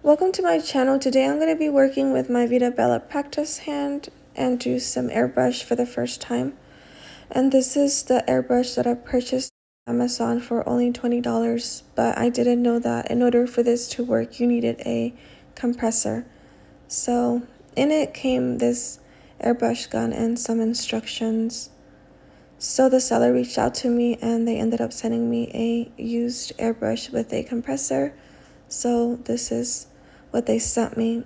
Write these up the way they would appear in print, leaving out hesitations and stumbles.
Welcome to my channel. Today I'm going to be working with my Vita Bella practice hand and do some airbrush for the first time. And this is the airbrush that I purchased on Amazon for only $20, but I didn't know that in order for this to work you needed a compressor. So in it came this airbrush gun and some instructions. So the seller reached out to me and they ended up sending me a used airbrush with a compressor. So this is what they sent me.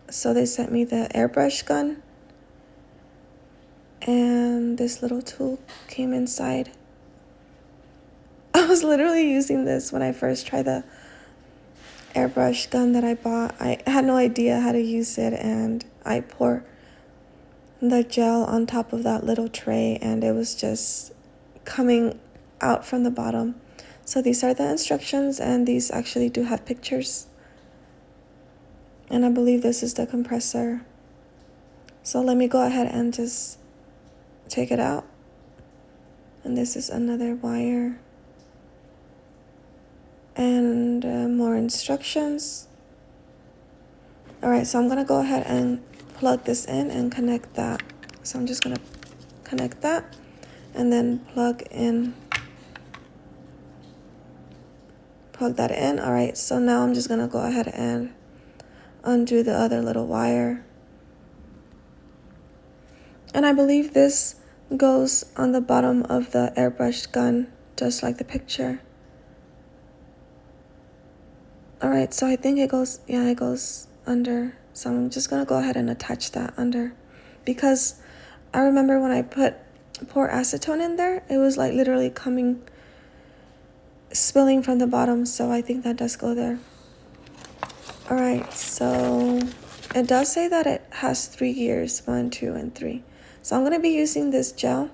So they sent me the airbrush gun, and this little tool came inside. I was literally using this when I first tried the airbrush gun that I bought. I had no idea how to use it, and I pour the gel on top of that little tray and it was just coming out from the bottom. So these are the instructions, and these actually do have pictures. And I believe this is the compressor. So let me go ahead and just take it out. And this is another wire. And more instructions. Alright, so I'm going to go ahead and plug this in and connect that. So I'm just going to connect that and then plug that in. Alright, so now I'm just going to go ahead and undo the other little wire. And I believe this goes on the bottom of the airbrush gun, just like the picture. Alright, so I think it goes under. So I'm just going to go ahead and attach that under. Because I remember when I pour acetone in there, it was like literally spilling from the bottom. So I think that does go there. Alright, so it does say that it has 3 gears, 1, 2, and 3. So I'm going to be using this gel,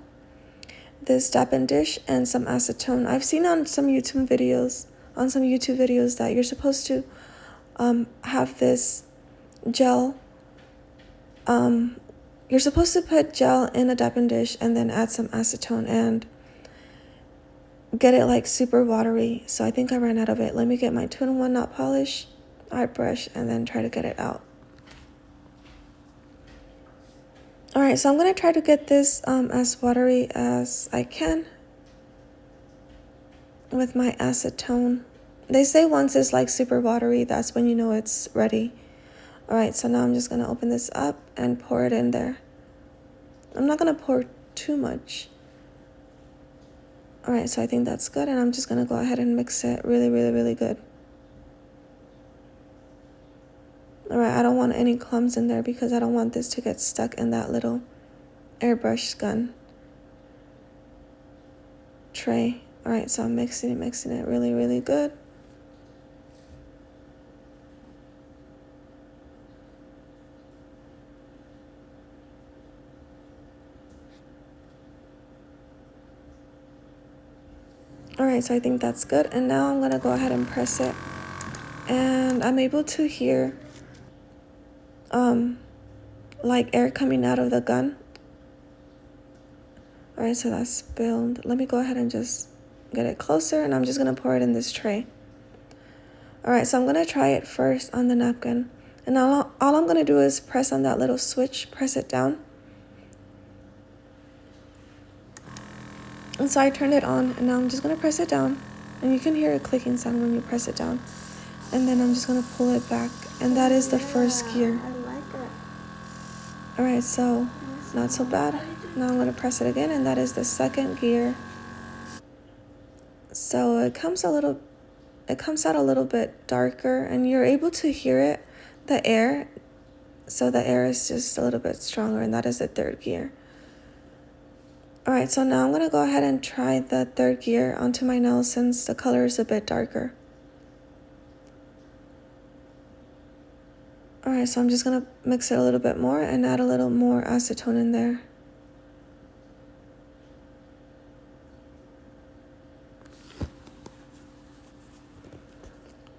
this dab and dish, and some acetone. I've seen on some YouTube videos that you're supposed to have this gel. You're supposed to put gel in a dab and dish and then add some acetone and get it like super watery. So I think I ran out of it. Let me get my 2-in-1 knot polish, airbrush, and then try to get it out. Alright, so I'm going to try to get this as watery as I can with my acetone. They say once it's like super watery, that's when you know it's ready. Alright, so now I'm just going to open this up and pour it in there. I'm not going to pour too much. Alright, so I think that's good, and I'm just going to go ahead and mix it really, really, really good. Alright, I don't want any clumps in there because I don't want this to get stuck in that little airbrush gun tray. Alright, so I'm mixing it really, really good. Alright, so I think that's good, and now I'm going to go ahead and press it. And I'm able to hear like air coming out of the gun. Alright, so that's spilled. Let me go ahead and just get it closer, and I'm just going to pour it in this tray. Alright, so I'm going to try it first on the napkin. And all I'm going to do is press on that little switch, press it down. And so I turned it on, and now I'm just going to press it down. And you can hear a clicking sound when you press it down. And then I'm just going to pull it back. And that is the first gear. I like it. Alright, so not so bad. Now I'm going to press it again, and that is the second gear. So it comes out a little bit darker, and you're able to hear it, the air. So the air is just a little bit stronger, and that is the third gear. Alright, so now I'm going to go ahead and try the third gear onto my nail since the color is a bit darker. Alright, so I'm just going to mix it a little bit more and add a little more acetone in there.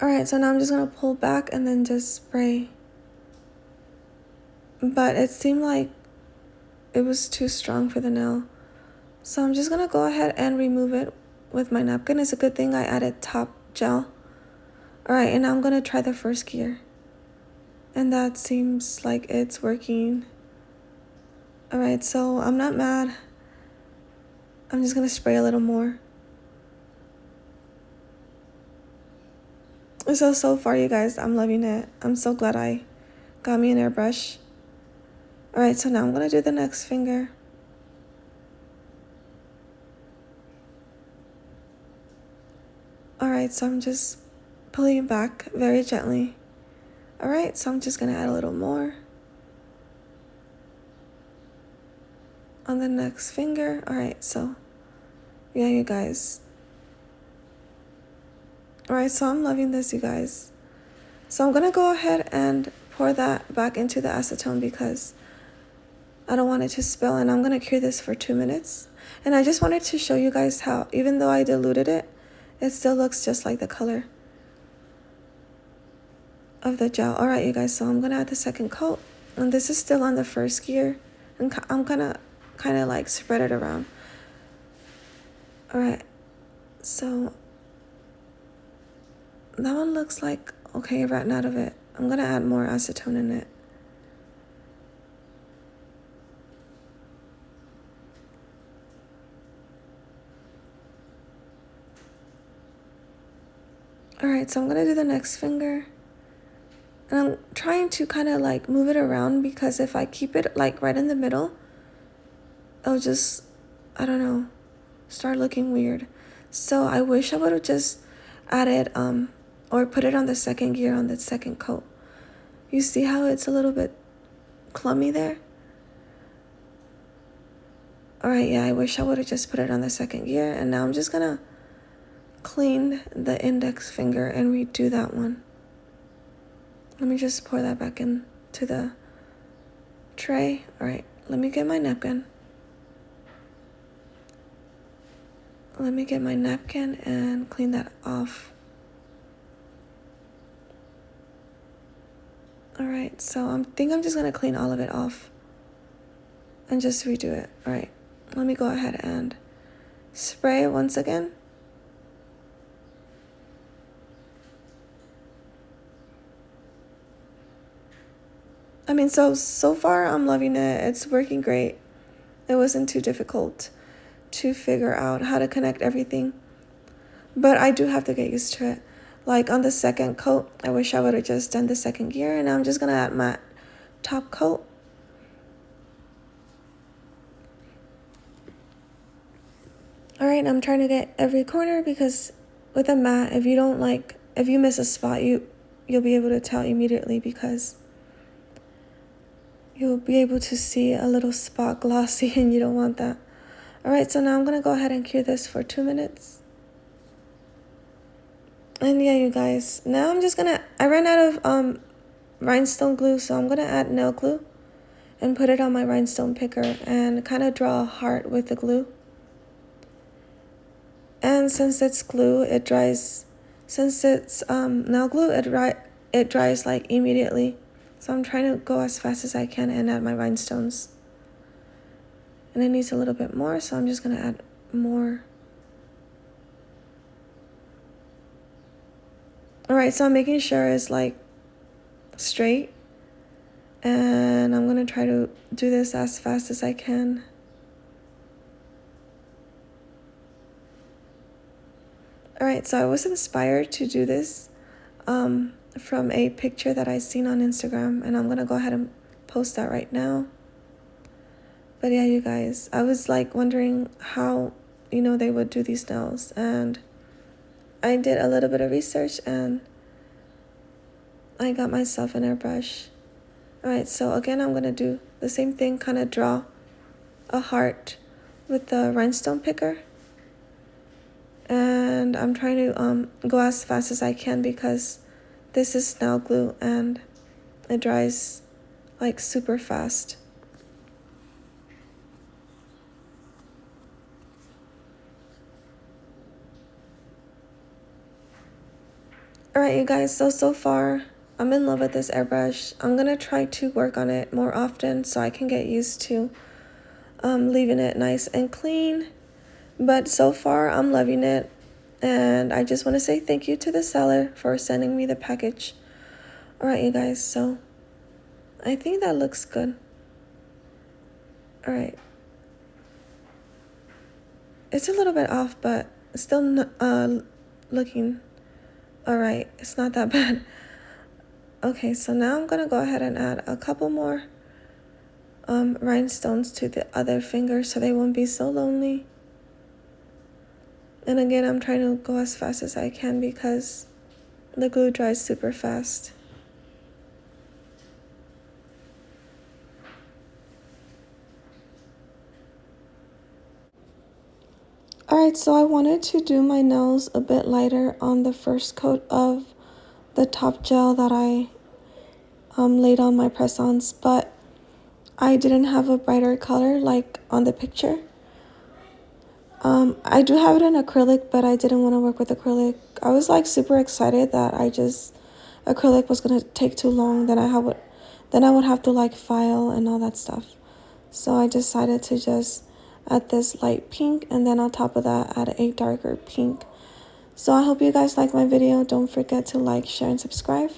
Alright, so now I'm just going to pull back and then just spray. But it seemed like it was too strong for the nail. So I'm just going to go ahead and remove it with my napkin. It's a good thing I added top gel. Alright, and now I'm going to try the first gear. And that seems like it's working. Alright, so I'm not mad. I'm just gonna spray a little more. So far, you guys, I'm loving it. I'm so glad I got me an airbrush. Alright, so now I'm gonna do the next finger. Alright, so I'm just pulling it back very gently. Alright, so I'm just gonna add a little more on the next finger. Alright, so yeah, you guys. Alright, so I'm loving this, you guys. So I'm gonna go ahead and pour that back into the acetone because I don't want it to spill, and I'm gonna cure this for 2 minutes. And I just wanted to show you guys how, even though I diluted it, it still looks just like the color of the gel. Alright, you guys, so I'm gonna add the second coat, and this is still on the first gear, and I'm gonna kind of like spread it around. Alright, so that one looks like okay, right out of it. I'm gonna add more acetone in it. Alright, so I'm gonna do the next finger. And I'm trying to kind of like move it around because if I keep it like right in the middle, it'll just, I don't know, start looking weird. So I wish I would have just added or put it on the second gear on the second coat. You see how it's a little bit clummy there? Alright, yeah, I wish I would have just put it on the second gear, and now I'm just gonna clean the index finger and redo that one. Let me just pour that back into the tray. Alright, let me get my napkin. Let me get my napkin and clean that off. Alright, so I think I'm just gonna clean all of it off and just redo it. Alright, let me go ahead and spray it once again. I mean, so far I'm loving it. It's working great. It wasn't too difficult to figure out how to connect everything. But I do have to get used to it. Like on the second coat, I wish I would have just done the second gear, and I'm just gonna add my top coat. Alright, I'm trying to get every corner because with a matte, if you miss a spot, you'll be able to tell immediately because you'll be able to see a little spot glossy and you don't want that. Alright, so now I'm gonna go ahead and cure this for 2 minutes. And yeah, you guys, now I ran out of rhinestone glue, so I'm gonna add nail glue and put it on my rhinestone picker and kind of draw a heart with the glue. And since it's glue, it dries. Since it's nail glue, it dries like immediately. So I'm trying to go as fast as I can and add my rhinestones. And it needs a little bit more, so I'm just gonna add more. Alright, so I'm making sure it's like straight, and I'm gonna try to do this as fast as I can. Alright, so I was inspired to do this from a picture that I seen on Instagram, and I'm gonna go ahead and post that right now. But yeah, you guys, I was like wondering how they would do these nails, and I did a little bit of research and I got myself an airbrush. Alright, so again, I'm gonna do the same thing, kind of draw a heart with the rhinestone picker. And I'm trying to go as fast as I can because this is nail glue and it dries like super fast. Alright, you guys, so far I'm in love with this airbrush. I'm gonna try to work on it more often so I can get used to leaving it nice and clean. But so far I'm loving it, and I just want to say thank you to the seller for sending me the package. Alright, you guys, so I think that looks good. All right. It's a little bit off, but still looking all right. It's not that bad. Okay, so now I'm gonna go ahead and add a couple more rhinestones to the other fingers so they won't be so lonely. And again, I'm trying to go as fast as I can because the glue dries super fast. Alright, so I wanted to do my nails a bit lighter on the first coat of the top gel that I laid on my press-ons, but I didn't have a brighter color like on the picture. I do have it in acrylic, but I didn't want to work with acrylic. I was like super excited that acrylic was gonna take too long, then I would have to like file and all that stuff. So I decided to just add this light pink, and then on top of that add a darker pink. So I hope you guys like my video. Don't forget to like, share, and subscribe.